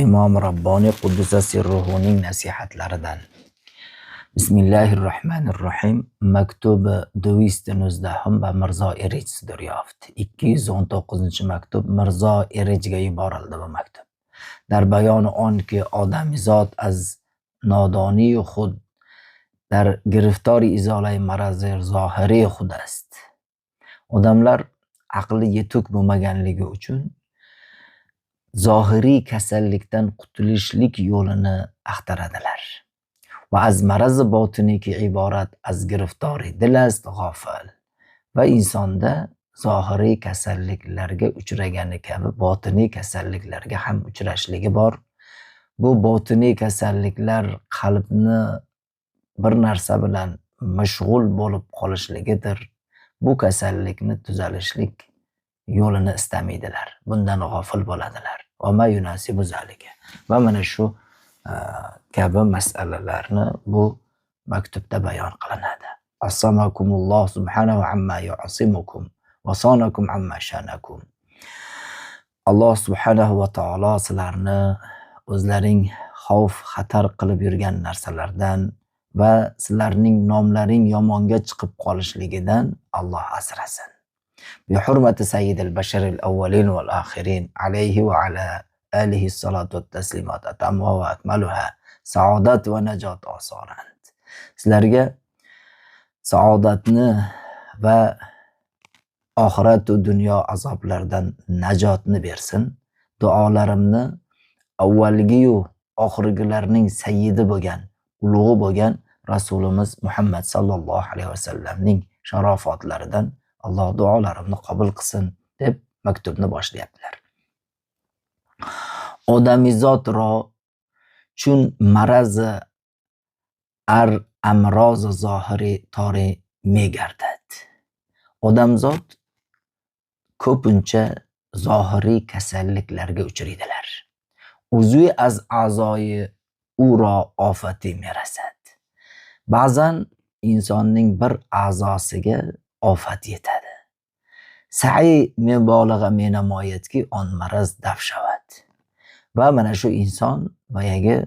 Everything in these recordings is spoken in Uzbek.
Imom Rabboniy Quddisa sirruhuning nasihatlaridan. Bismillahirrohmanirrohim. Maktubi 219 va Mirzo Erich Sidiryoft. 219-maktub Mirzo Erichga yuborildi bu maktub. در بیان آن که آدمیزاد از نادانی خود در گرفتار ازاله مرض ظاهری خود است. Odamlar aqli yetuk bo'lmaganligi uchun zohiriy kasallikdan qutulishlik yo'lini axtaradilar. Va az maraz botini ki iborat az giriftori dil است g'ofil. Va insonda zohiriy kasalliklarga uchragani kabi botiniy kasalliklarga ham uchrashligi bor. Bu botiniy kasalliklar qalbni bir narsa bilan mashg'ul bo'lib qolishligidir. Bu kasallikni tuzalishlik yo'lini istamaydilar. Bundan g'ofil bo'ladilar. Va ma yunasibu zalika. Va mana shu kabi masalalarni bu maktubda bayon qilinadi. Assalomualloh subhanahu amma yu'asimukum va sanakum amma shanakum. Alloh subhanahu va taolo sizlarni o'zlaring xavf xatar qilib yurgan narsalardan va sizlarning nomlaring yomonga chiqib qolishligidan Alloh asrasin. Bi hurmati sayyidil basharil awwalin wal akhirin alayhi va ala alihi salatu va taslimat atamma va akmaluha saodat va najot osonand. Sizlarga saodatni va oxirat va dunyo azoblaridan najotni bersin. Duolarimni avvalgi yu oxirgilarning sayyidi bo'lgan, ulug'i bo'lgan Rasulimiz Muhammad sallallohu alayhi vasallamning sharofatlaridan Alloh duolarimni qabul qilsin deb maktubni boshlayaptilar. Odamizod ro chun maraz ar amroz zohiri tori megardad. Odamzod ko'pincha zohiriy kasalliklarga uchraydilar. Uzvi az a'zoyi u ro ofati merasad. Ba'zan insonning bir a'zosiga ofat yetadi. Sa'i mubolag'a menamoyatki on maraz daf shavad. Va mana shu inson boyagi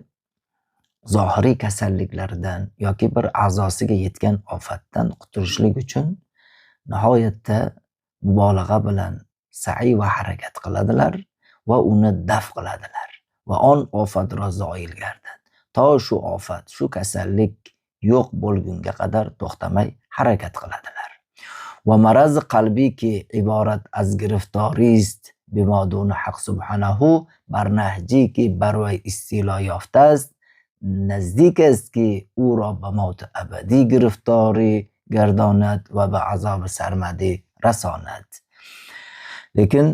zohiriy kasalliklardan yoki bir a'zosiga yetgan ofatdan qutulishlik uchun nihoyatda mubolag'a bilan sa'i va harakat qiladilar va uni daf qiladilar. Va on ofat rozoil gardad. To shu ofat, shu kasallik yo'q bo'lgunga qadar to'xtamay harakat qiladilar. Va maraz qalbi ki iborat az giriftorist bimadun haq subhanahu barnahji ki barvay istilo yofta است نزدیک است که او را به موت ابدی گرفتاری گرداند و به عذاب سرمدی رساند. lekin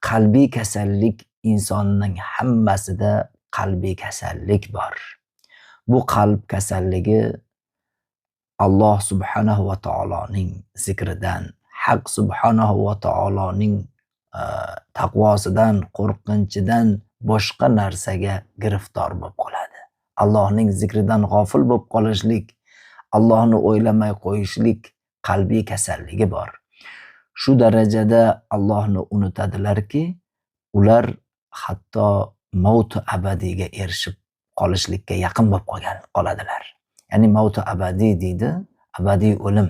qalbiy kasallik insonning hammasida qalbiy kasallik bor. Bu qalb kasalligi Alloh subhanahu va taoloning zikridan, Haq subhanahu va taoloning taqvosidan, qo'rqinchidan boshqa narsaga giriftor bo'lib qoladi. Allohning zikridan g'ofil bo'lib qolishlik, Allohni o'ylamay qo'yishlik qalbiy kasalligi bor. Shu darajada Allohni unutadilarki, ular hatto maut abadiyga erishib qolishlikka yaqin bo'lib qoladilar. Ya'ni maut abadiy deydi, abadiy o'lim.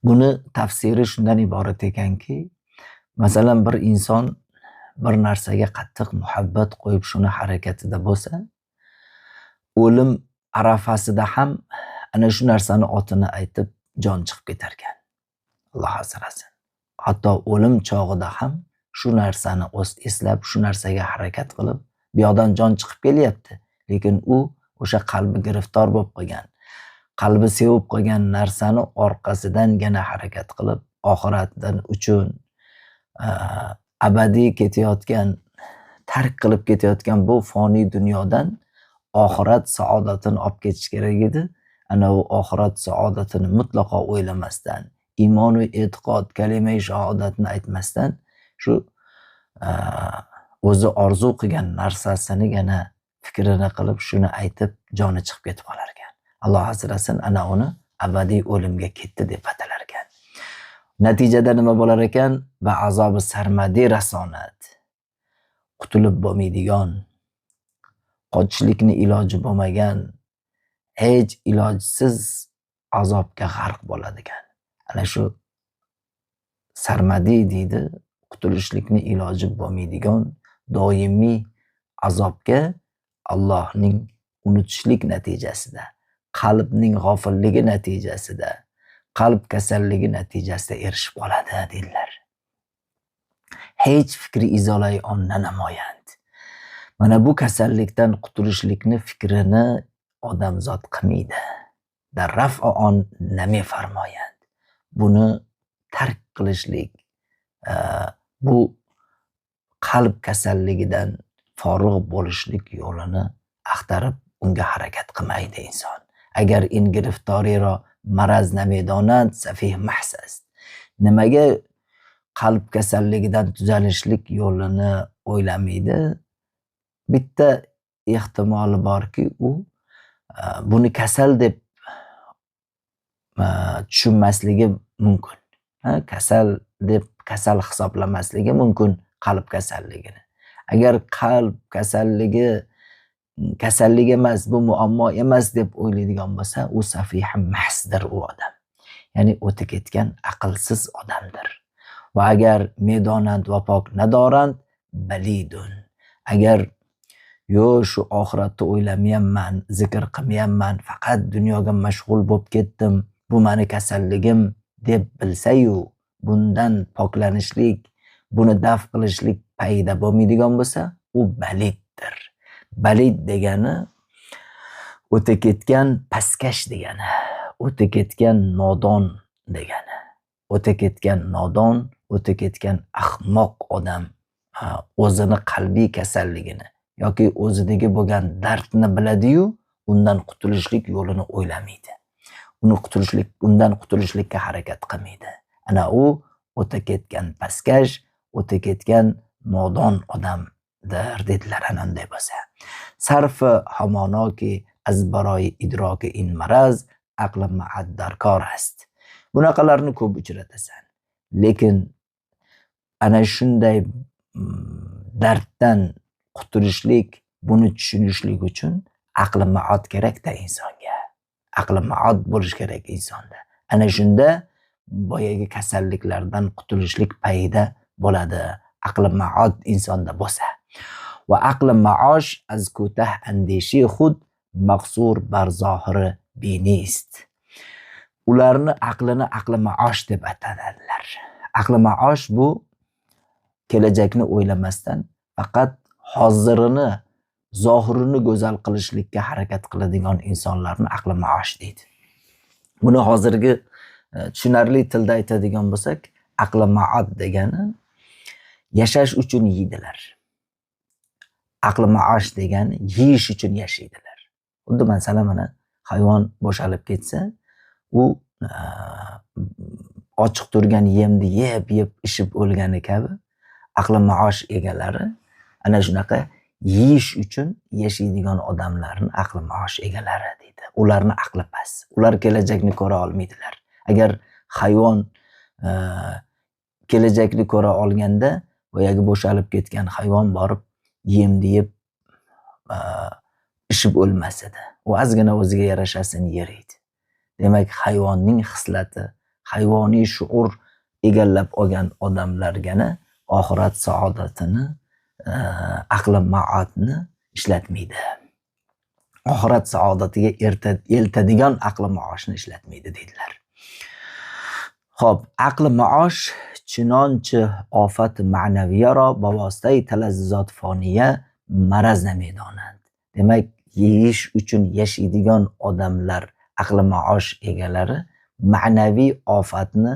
Buni tafsiri shundan iborat ekanki, masalan bir inson bir narsaga qattiq muhabbat qo'yib shuni harakatida bo'lsa, o'lim arafasida ham ana shu narsani otini aytib jon chiqib ketar ekan. Alloh asrasin. Hatto o'lim chog'ida ham shu narsani eslab, shu narsaga harakat qilib, bu yoqdan jon chiqib kelyapti. Lekin u o'sha qalbi giriftor bo'lib qolgan, qalbi sevib qolgan narsani orqasidan yana harakat qilib, oxiratdan uchun abadiy ketayotgan, tark qilib ketayotgan bu foniy dunyodan oxirat saodatini olib ketish kerak edi. Ana u oxirat saodatini mutlaqo o'ylamasdan, iymon va e'tiqod kalima-i shahodatni aytmasdan, shu o'zi orzu qilgan narsasini yana fikrini qilib shuni aytib joni chiqib ketib qolar ekan. Alloh asrasin, ana uni abadiy o'limga ketdi deb atalar ekan. Natijada nima bo'lar ekan? Va azobi sarmadi rasonat. qutulib bo'lmaydigan, qochishlikni iloji bo'lmagan, hech ilojsiz azobga g'arq bo'ladigan. Ana shu sarmadiy deydi, qutulishlikni iloji bo'lmaydigan doimiy azobga Allohning unutishlik natijasida, qalbning g'ofilligi natijasida, qalb kasalligi natijasida erishib qoladi dedilar. Hech fikri izolay onna namoyand. Mana bu kasallikdan qutulishlikni fikrini odamzod qilmaydi. Dar raf'o on nami farmoyand. Buni tark qilishlik, bu qalb kasalligidan forig' bo'lishlik yo'lini axtarib unga harakat qilmaydi inson. Agar in giriftoriro maraz namedonand safih mahz است. Nimaga qalb kasalligidan tuzalishlik yo'lini o'ylamaydi? Bitta ehtimoli borki, u buni kasal deb tushunmasligi mumkin. Kasal hisoblamasligi mumkin qalb kasalligini. Agar qalb kasallik emas, bu muammo emas deb o'ylaydigan bo'lsa, u safih mahsdir u odam. Ya'ni o'tib ketgan aqlsiz odamdir. Va agar medonand va pok nadorand balidun. Agar shu oxiratni o'ylamayapman, zikr qilmayapman, faqat dunyoga mashg'ul bo'lib ketdim, bu meni kasalligim deb bilsa-yu, bundan poklanishlik, buni daf qilishlik payida bo'lmaydigan bo'lsa, u baliddir. Balid degani o'tib ketgan pastkash degani, o'tib ketgan nodon degani. O'tib ketgan nodon, o'tib ketgan ahmoq odam o'zini qalbiy kasalligini yoki o'zidagi bo'lgan dardni biladi-yu, undan qutulishlik yo'lini o'ylamaydi. Undan qutulishlikka harakat qilmaydi. Ana u o'tib ketgan pastkash, o'tib ketgan nodon odamdir dedilar ananday bo'lsa. Sarfi hamonoki az baroyi idroki in maraz aqli ma'ad darkor است. Bunaqalarni ko'p uchratasan. Lekin ana shunday darddan qutulishlik, buni tushunishlik uchun aqli ma'od kerak-da insonga. Aqli ma'od bo'lish kerak insonda. Ana shunda boyagi kasalliklardan qutulishlik payida bo'ladi. Aqli ma'od insonda bo'lsa. Va aqli ma'osh az kutah andeshi khud maqsur bar zohiri binist. Ularni aqlini aqli ma'osh deb atadilar. Aqli ma'osh bu kelajakni o'ylamasdan faqat hozirini, zohirini go'zal qilishlikka harakat qiladigan insonlarni aqli ma'osh deydi. Buni hozirgi tushunarli tilda aytadigan bo'lsak, aqli ma'od degani yashash uchun yeydilar. Aqli ma'osh degani yeyish uchun yashaydilar. Xuddi masalan mana hayvon bo'shalib ketsa, u ochiq turgan yemni yeb ishib o'lgani kabi aqli ma'osh egalari ana shunaqa yeyish uchun yashaydigan odamlarni aqli ma'osh egalari deydi. Ularni aqli past. Ular kelajakni ko'ra olmaydilar. Agar hayvon kelajakni ko'ra olganda, boyagi bo'shalib ketgan hayvon borib yemni yeb ishib o'lmas edi. U ozgina o'ziga yarashasini yer edi. Demak, hayvonning xislati, hayvoniy shuur egallab olgan odamlargana oxirat saodatini, aqli ma'odni ishlatmaydi. Oxirat saodatiga eltadigan aqli ma'oshni ishlatmaydi dedilar. Xo'p, aqli ma'osh chinonchi ofat ma'naviyaro bavositay talazzuzot foniya maraz namedonand. Demak, yeyish uchun yashaydigan odamlar, aqli ma'osh egalari ma'naviy ofatni,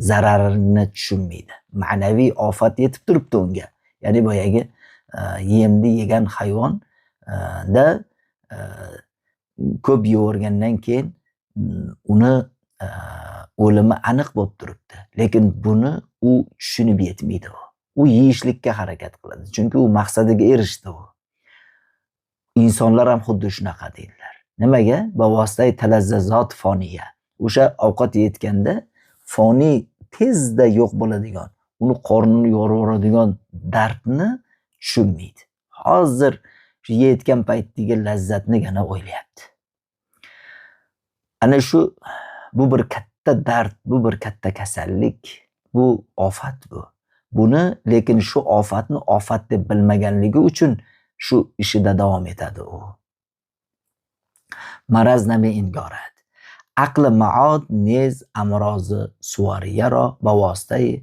zararini tushunmaydi. Ma'naviy ofat yetib turibdi unga. Ya'ni boyagi yemni yegan hayvon da ko'p yevorgandan keyin uni o'limi aniq bo'lib turibdi. Lekin buni u tushunib yetmaydi. U yeyishlikka harakat qiladi. Chunki u maqsadiga erishdi u. Insonlar ham xuddi shunaqa deydilar. Nimaga? Bavositay talazzuzot foniya. O'sha ovqat yetganda foniy tezda yo'q bo'ladigan, uni qornini yoraveradigan dardni tushunmaydi. Hozir shu yetgan paytdagi lazzatnigina o'ylayapti. Ana shu bu bir katta dard, bu bir katta kasallik, bu ofat bu. Buni lekin shu ofatni ofat deb bilmaganligi uchun shu ishida davom etadi u. مرض نمی انگارد. عقل معاد نیز امراض سواریه را به واسطه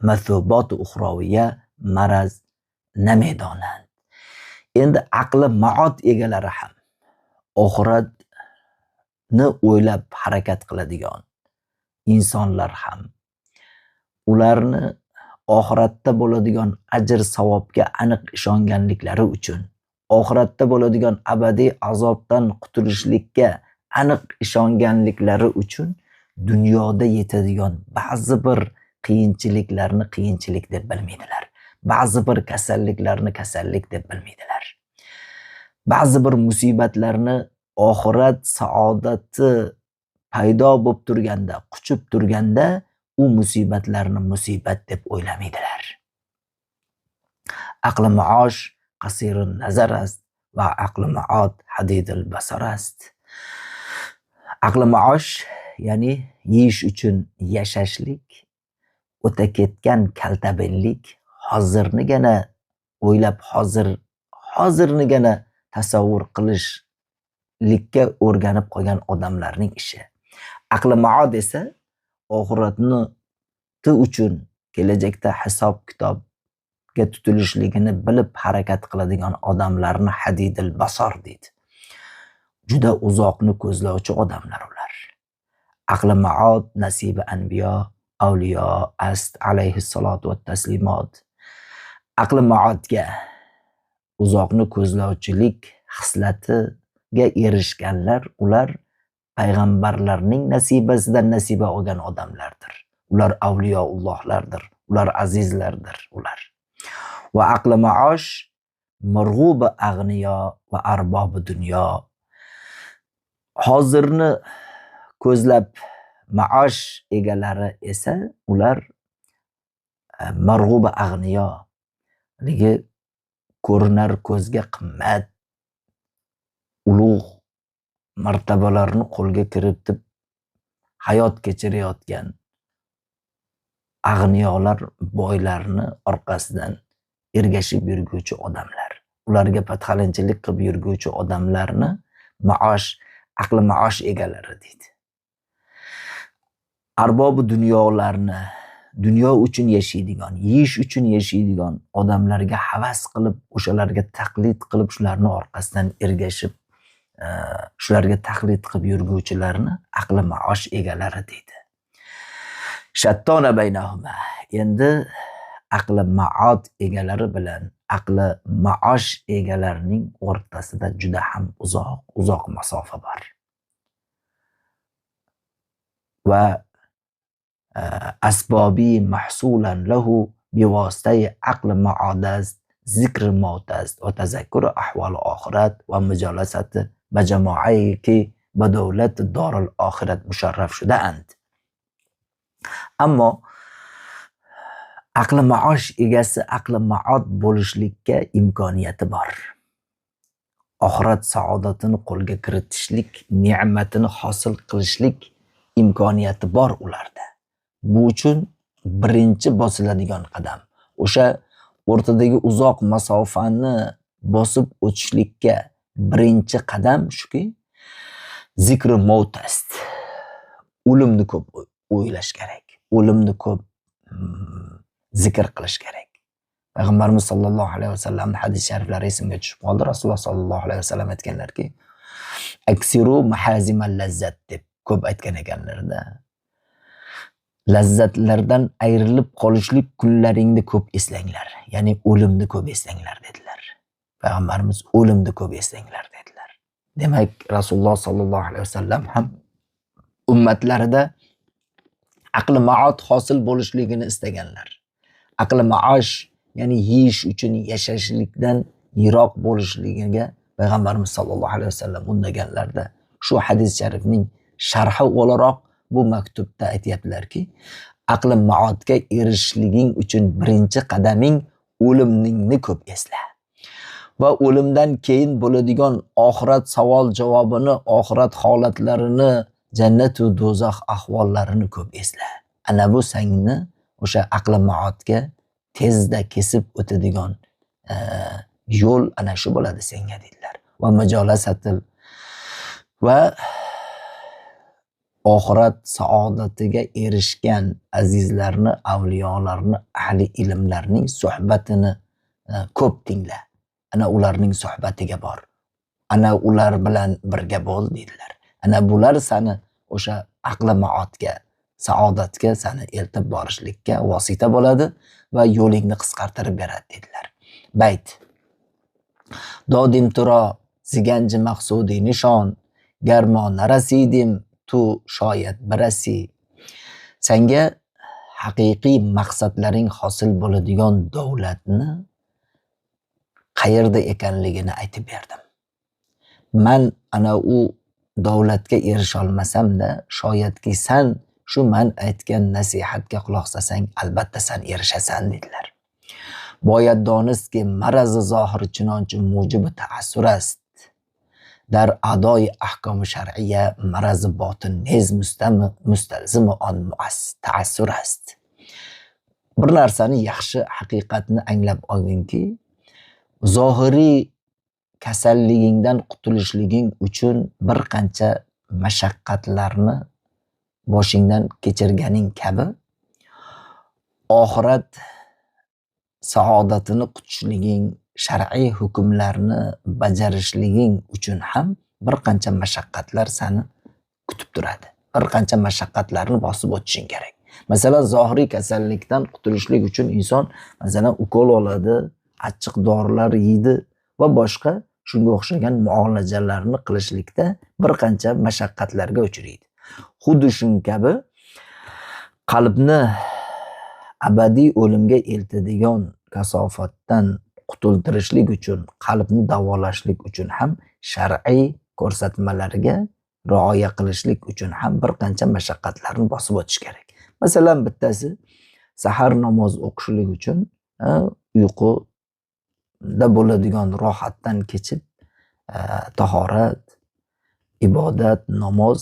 مثوبات اخرویه مرض نمی دانند. endi aqli maot egalari ham oxiratni o'ylab harakat qiladigan insonlar ham ularni oxiratda bo'ladigan ajr savobga aniq ishonganliklari uchun, oxiratda bo'ladigan abadiy azobdan qutulishlikka aniq ishonganliklari uchun dunyoda yetadigan ba'zi bir qiyinchiliklarni qiyinchilik deb bilmaydilar. Ba'zi bir kasalliklarni kasallik deb bilmaydilar. Ba'zi bir musibatlarni oxirat saodati paydo bo'lib turganda, quchib turganda u musibatlarni musibat deb o'ylamaydilar. Aqli maosh qasirun nazar است و عقل معاد حدید البصر است. Aqli maosh ya'ni yeyish uchun yashashlik, o'ta ketgan kaltabinlik, hozirnigina o'ylab hozirnigina tasavvur qilishlikka o'rganib qolgan odamlarning ishi. Aqli maod esa oxiratni uchun kelajakda hisob kitobga tutilishligini bilib harakat qiladigan odamlarni hadidil basar deydi. Juda uzoqni ko'zlovchi odamlar ular. Aqli maod nasibi anbiyo avliyo ast alayhissalatu va taslimot. Aqli maodga uzoqni ko'zlovchilik xislatiga erishganlar ular payg'ambarlarning nasibasidan nasiba olgan odamlardir. Ular avliyoullohlardir, ular azizlardir ular. Va aqli maosh marg'ubi ag'niyo va arbobi dunyo. Hozirni ko'zlab maosh egalari esa ular marg'ubi ag'niyo, ligi ko'rinar ko'zga qimmat ulug' martabalarni qo'lga kiritib hayot kechirayotgan ag'niyolar, boylarni orqasidan ergashib yurguvchi odamlar. Ularga patxalinchilik qilib yurguvchi odamlarni maosh, aqli maosh egalari deydi. Arbobi dunyolarni, dunyo uchun yashaydigan, yeyish uchun yashaydigan odamlarga havas qilib, o'shalarga taqlid qilib, shularning orqasidan ergashib, shularga taqlid qilib yurguvchilarni aqli maosh egalari deydi. Shattona baynahuma. Endi aqli maod egalari bilan aqli maosh egalarining o'rtasida juda ham uzoq masofa bor. Va asbobi mahsulan lahu bivositay aqli maod است، ذکر موت است و تذکر احوال آخرت و مجالست به جماعتی که به دولت دار الاخرت مشرف شده اند. Ammo aqli maosh egasi aqli maod bo'lishlikka imkoniyati bor. Oxirat saodatini qo'lga kiritishlik, ne'matini hosil qilishlik imkoniyati bor ularda. Bu uchun birinchi bosiladigan qadam o'sha o'rtadagi uzoq masofani bosib o'tishlikka birinchi qadam shuki, zikri maut است. O'limni ko'p o'ylash kerak. O'limni ko'p zikr qilish kerak. Payg'ambarimiz sollallohu alayhi vasallam hadis shariflari esimga tushib qoldi. Rasululloh sollallohu alayhi vasallam aytganlarki, aksiru mahazimal lazzat deb ko'p aytgan ekanlarda. Lazzatlardan ayrilib qolishlik kunlaringni ko'p eslanglar. Ya'ni o'limni ko'p eslanglar dedilar. Payg'ambarimiz o'limni ko'p eslanglar dedilar. Demak, Rasululloh sollallohu alayhi vasallam ham ummatlarida aqli maod hosil bo'lishligini istaganlar. Aqli maosh, ya'ni yeyish uchun yashashlikdan yiroq bo'lishligiga Payg'ambarimiz sollallohu alayhi vasallam undaganlarda shu hadis sharifning sharhi o'laroq bu maktubda aytayaptilarki, aqli maodga erishishliging uchun birinchi qadaming o'limingni ko'p esla. Va o'limdan keyin bo'ladigan oxirat savol javobini, oxirat holatlarini, jannat va do'zax ahvollarini ko'p esla. Ana bu seni o'sha aqli maotga tezda kesib o'tadigan yo'l ana shu bo'ladi senga dedilar. Va majolasatil va oxirat saodatiga erishgan azizlarni, avliyolarni, ahli ilmlarning suhbatini ko'p tingla. Ana ularning suhbatiga bor. Ana ular bilan birga bo'l dedilar. Ana bular seni o'sha aqli maotga, saodatga seni eltib borishlikka vosita bo'ladi va yo'lingni qisqartirib beradi dedilar. Bayt. Dodim turo ziganji maqsudi nishon, garmo narasidim tu shoyat birasi. Senga haqiqiy maqsadlaring hosil bo'ladigan davlatni qayerda ekanligini aytib berdim. Men ana u davlatga erisha olmasam-da, shoyatki sen shu men aytgan nasihatga quloq solsang, albatta sen erishasan dedilar. Boyat donistki marazi zohir chunonchi mujibi ta'assur ast. Dar adoy ahkom shar'iyya marazi botin nez mustalzimi on ta'assur ast. Bir narsani yaxshi haqiqatni anglab olginki, zohiriy kasalligingdan qutulishliging uchun bir qancha mashaqqatlarni boshingdan kechirganing kabi oxirat saodatini qutishliging, shar'iy hukmlarni bajarishliging uchun ham bir qancha mashaqqatlar seni kutib turadi. Bir qancha mashaqqatlarni bosib o'tishing kerak. Masalan, zohiriy kasallikdan qutulishlik uchun inson masalan ukol oladi, achchiq dorilar yeydi va boshqa shunga o'xshagan muolajalarni qilishlikda bir qancha mashaqqatlarga uchraydi. Xuddi shunga kabi qalbni abadiy o'limga eltadigan kasofatdan qutultirishlik uchun, qalbni davolashlik uchun ham shar'iy ko'rsatmalarga rioya qilishlik uchun ham bir qancha mashaqqatlarni bosib o'tish kerak. Masalan, bittasi sahar namoz o'qishlik uchun uyquda bo'ladigan rohatdan kechib tahorat, ibodat, namoz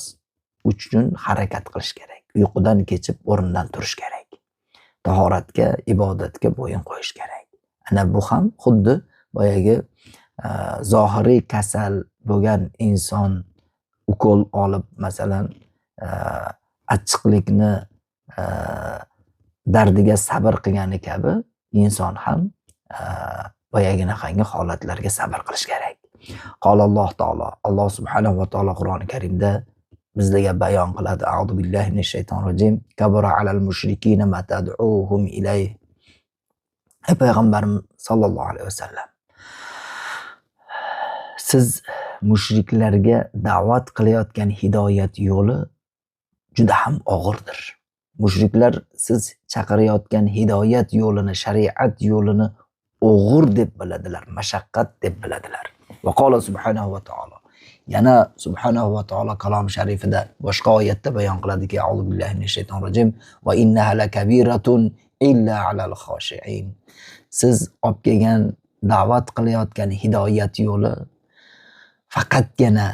uchun harakat qilish kerak. Uyqudan kechib o'rnidan turish kerak. Tahoratga, ibodatga bo'yin qo'yish kerak. Ana bu ham xuddi boyagi zohiriy kasal bo'lgan inson ukol olib masalan achchiqlikni dardiga sabr qilgani kabi inson ham boyaginaqangi holatlarga sabr qilish kerak. Qolalloh taolo, Alloh subhanahu va taolo Qur'oni Karimda bizlarga bayon qiladi. A'udhu billahi minash shaytonir rojim. Kabara alal mushrikina ma tad'uhum ilayh. Payg'ambarimiz sollallohu alayhi vasallam, siz mushriklarga da'vat qilayotgan hidoyat yo'li juda ham og'irdir. Mushriklar siz chaqirayotgan hidoyat yo'lini, shariat yo'lini og'ir deb biladilar, mashaqqat deb biladilar. Va qola subhanahu va taolo. Yana subhanahu va taolo kalom sharifida boshqa oyatda bayon qiladiki, a'udhu billahi minash shaytonir rojim va innaha lakabiratun illa alal khoshi'in. Siz olib kelgan da'vat qilayotgan hidoyat yo'li faqatgina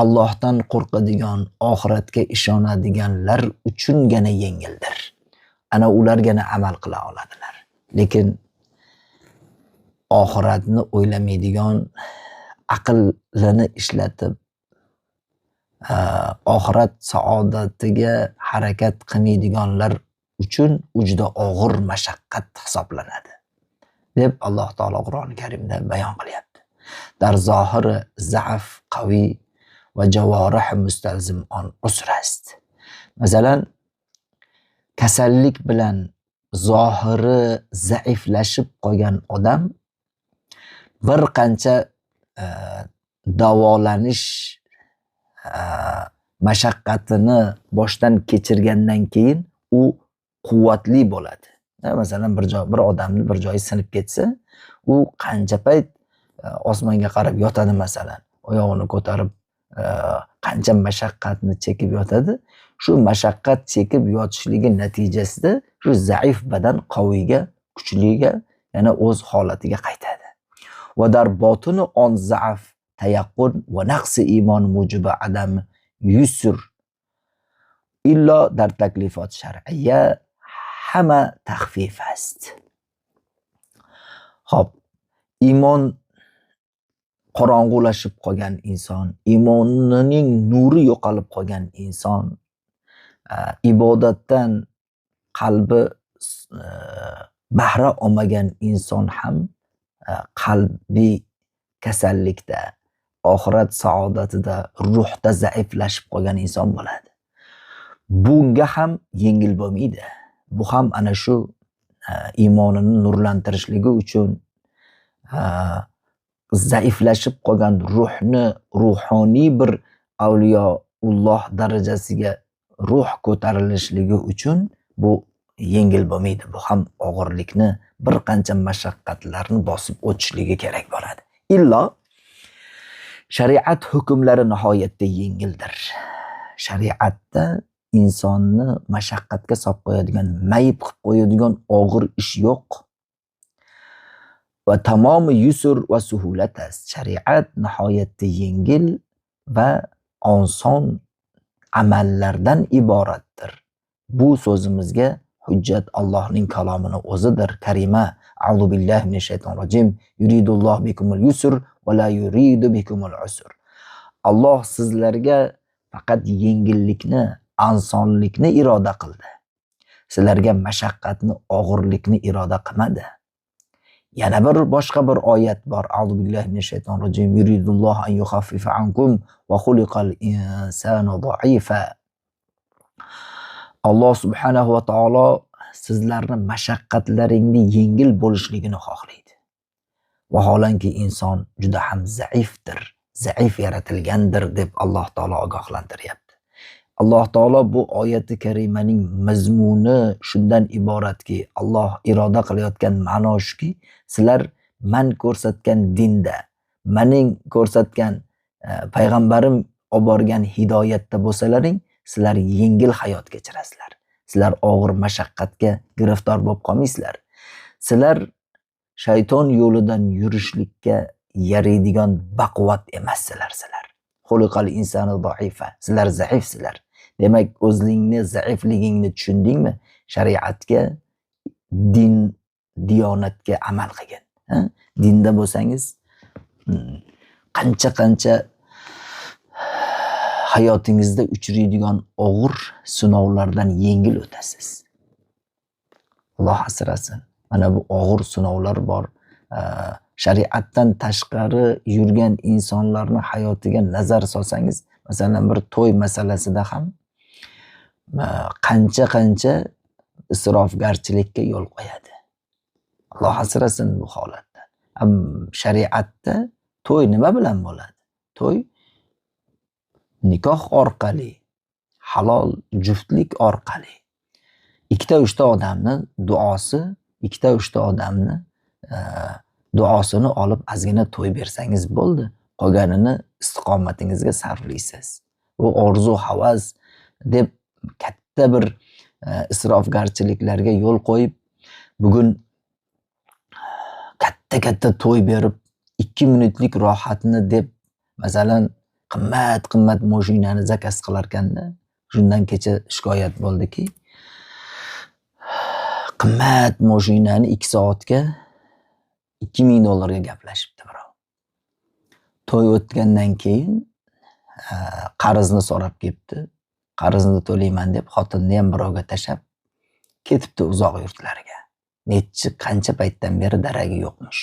Allohdan qo'rqadigan, oxiratga ishonadiganlar uchungina yengildir. Ana ulargina amal qila oladilar. Lekin oxiratni o'ylamaydigan, aqlini ishlatib oxirat saodatiga harakat qilmaydiganlar uchun juda og'ir mashaqqat hisoblanadi deb Alloh taolo Qur'oni Karimda bayon qilyapti. Dar zohiri za'f qaviy va javorih mustalzim on usrast. Masalan, kasallik bilan zohiri zaiflashib qolgan odam bir qancha davolanish mashaqqatini boshdan kechirgandan keyin u quvvatli bo'ladi. Masalan, bir odamni bir joyi sinib ketsa, u qancha payt osmonga qarab yotadi masalan, oyog'ini ko'tarib qancha mashaqqatni chekib yotadi. Shu mashaqqat chekib yotishligi natijasida shu zaif badan qaviyga, kuchliga yana o'z holatiga qaytadi. Va dar botini on za'af tayaqqun va naqsi iymon mujibi adam yusr illo dar taklifot shar'iyya hamma taxfif است. Xo'p, iymon qorong'ulashib qolgan inson, iymonining nuri yo'qolib qolgan inson, ibodatdan qalbi bahra olmagan inson ham qalbiy kasallikda, oxirat saodatida, ruhda zaiflashib qolgan inson bo'ladi. Bunga ham yengil bo'lmaydi. Bu ham ana shu iymonini nurlantirishligi uchun zaiflashib qolgan ruhni ruhoniy bir avliyoulloh darajasiga ruh ko'tarilishligi uchun bu yengil bo'lmaydi. Bu ham og'irlikni, bir qancha mashaqqatlarni bosib o'tishligi kerak bo'ladi. Illo shariat hukmlari nihoyatda yengildir. Shariatda insonni mashaqqatga solib qo'yadigan, mayib qilib qo'yadigan og'ir ish yo'q. Va tamomi yusr va suhulat است. Shariat nihoyatda yengil va oson amallardan iboratdir. Bu so'zimizga hujjat Allohning kalomining o'zidir. Karima, a'udhu billahi minash shaytonir rojim. Yuridullohu bikumul yusr va la yuridu bikumul usr. Alloh sizlarga faqat yengillikni, osonlikni iroda qildi. Sizlarga mashaqqatni, og'irlikni iroda qilmadi. Yana bir boshqa bir oyat bor. A'udhu billahi minash shaytonir rojim. Yuridullohu an yukhaffifa ankum va xuliqal insanu da'ifa. Alloh subhanahu va taolo sizlarni mashaqqatlaringni yengil bo'lishligini xohlaydi. Vaholanki inson juda ham zaifdir, zaif yaratilgandir deb Alloh taolo ogohlantiryapti. Alloh taolo bu oyati karimaning mazmuni shundan iboratki, Alloh iroda qilayotgan ma'no shuki, sizlar men ko'rsatgan dinda, mening ko'rsatgan payg'ambarim olib borgan hidoyatda bo'lsalaring, sizlar yengil hayot kechirasizlar. Sizlar og'ir mashaqqatga giriftor bo'lib qolmaysizlar. Sizlar shayton yo'lidan yurishlikka yaraydigan baquvvat emassizlar sizlar. Xuliqal insanu da'ifa. Sizlar zaifsizlar. Demak, o'zingni zaifligingni tushundingmi? Shariatga, din, diyonatga amal qilgin. Dinda bo'lsangiz qancha hayotingizda uchraydigan og'ir sinovlardan yengil o'tasiz. Alloh asrasin. Mana bu og'ir sinovlar bor. Shariatdan tashqari yurgan insonlarning hayotiga nazar solsangiz, masalan bir to'y masalasida ham qancha isrofgarchilikka yo'l qo'yadi. Alloh asrasin bu holatdan. Shariatda to'y nima bilan bo'ladi? To'y nikoh orqali, halol juftlik orqali, ikkita-uchta odamning duosi, ikkita-uchta odamni duosini olib ozgina to'y bersangiz bo'ldi. Qolganini istiqomatingizga sarflaysiz. Bu orzu, havas deb katta bir isrofgarchiliklarga yo'l qo'yib, bugun katta to'y berib 2 minutlik rohatni deb masalan qimmat mashinani zakaz qilarkanda, shundan kecha shikoyat bo'ldiki, qimmat mashinani 2 soatga $2000 gaplashibdi birov. To'y o'tgandan keyin qarzni so'rab kelibdi. Qarzni to'layman deb xotinni ham birovga tashab ketibdi uzoq yurtlarga. Qancha paytdan beri daragi yo'qmish.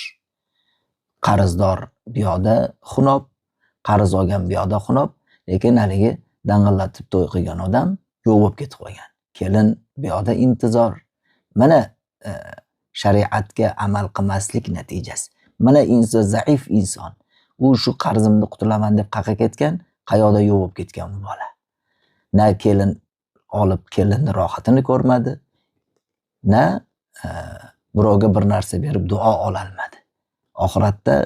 Qarzdor bu yoqda xunob, qarz olgan bu yoqda xunob, lekin haligi dang'illatib to'y qilgan odam yo'q bo'lib ketib qolgan. Kelin bu yoqda intizor. Mana shariatga amal qilmaslik natijasi. Mana inson zaif inson. U shu qarzimni qutulaman deb qaqa ketgan, qayoqda yo'q bo'lib ketgan bu bola. Na kelin olib kelinni rohatini ko'rmadi, na birovga bir narsa berib duo ola olmadi. Oxiratda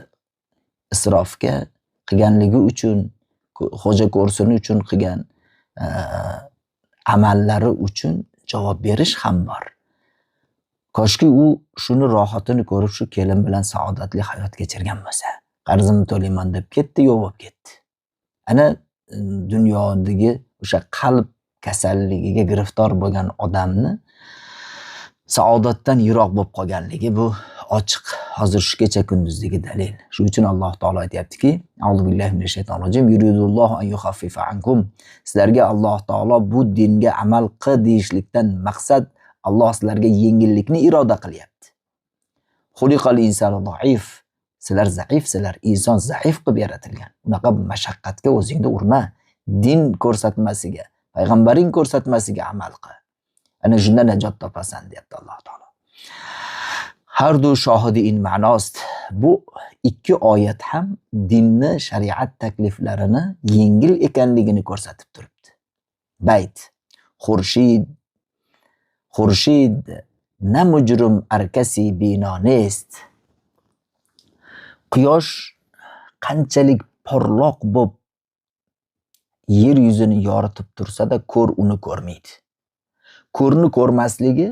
isrofga qilganligi uchun, xo'ja ko'rsini uchun qilgan amallari uchun javob berish ham bor. Koshki u shuni rohatini ko'rib shu kelin bilan saodatli hayot kechirgan bo'lsa. Qarzimni to'layman deb ketdi, yo'q bo'lib ketdi. Ana dunyodagi o'sha qalb kasalligiga giriftor bo'lgan odamni saodatdan yiroq bo'lib qolganligi bu ochiq hozir shu kecha kunduzdagi dalil. Shuning uchun Alloh taolo aytayaptiki: A'udhu billahi minash shaytonir rojim. Yuridullohu an yukhaffifa ankum. Sizlarga Alloh taolo bu dinga amal qil deyishlikdan maqsad Alloh sizlarga yengillikni iroda qilyapti. Xuliqal insanu zaif. Sizlar zaifsizlar, inson zaif qilib yaratilgan. Unaqa mashaqqatga o'zingni urma. Din ko'rsatmasiga, payg'ambaring ko'rsatmasiga amal qil. Ana shunda najot topasan deyapti Alloh taolo. Har du shohidi in ma'nost. Bu ikki oyat ham dinni, shariat takliflarini yengil ekanligini ko'rsatib turibdi. Bayt. Xurshid na mujrim arkasi bino nest. Quyosh qanchalik porloq bo'lib yer yuzini yoritib tursa-da, ko'r uni ko'rmaydi. Ko'rni ko'rmasligi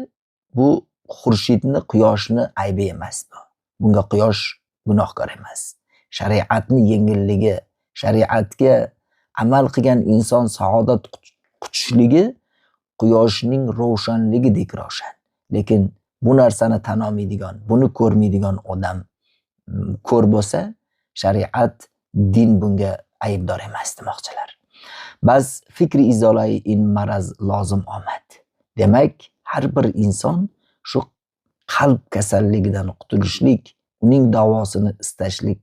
bu xurshidni, quyoshni aybi emas bu. Bunga quyosh gunohkor emas. Shariatni yengilligi, shariatga amal qilgan inson saodat quchishligi quyoshning ravshanligidek ravshan. Lekin bu narsani tan olmaydigan, buni ko'rmaydigan odam ko'r bo'lsa, shariat, din bunga aybdor emas demoqchilar. Bas fikri izolai in maraz lozim omad. Demak, har bir inson shu qalb kasalligidan qutulishlik, uning davosini istashlik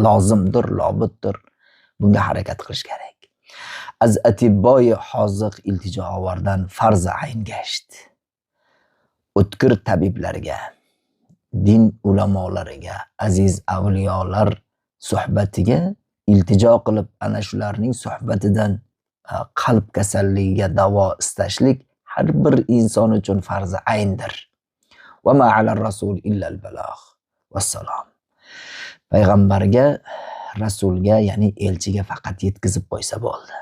lozimdir, lobitdir. Bunga harakat qilish kerak. Az atibboy hoziq iltijo avordan farz ayn gasht. O'tkir tabiblarga, din ulamolariga, aziz avliyolar suhbatiga iltijo qilib, ana shularning suhbatidan qalb kasalligiga davo istashlik har bir inson uchun farz ayndir. Va ma alar rasul illa al balagh. Vassalom. Payg'ambarga, rasulga, ya'ni elchiga faqat yetkazib qo'ysa bo'ldi.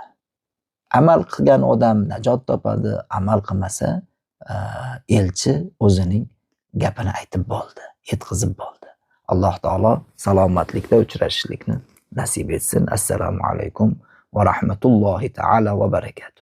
Amal qilgan odam najot topadi, amal qilmasa elchi o'zining gapini aytib bo'ldi, yetkazib bo'ldi. Alloh taolo salomatlikda uchrashishlikni nasib etsin. Assalomu alaykum va rahmatullohi taala va barakatuh.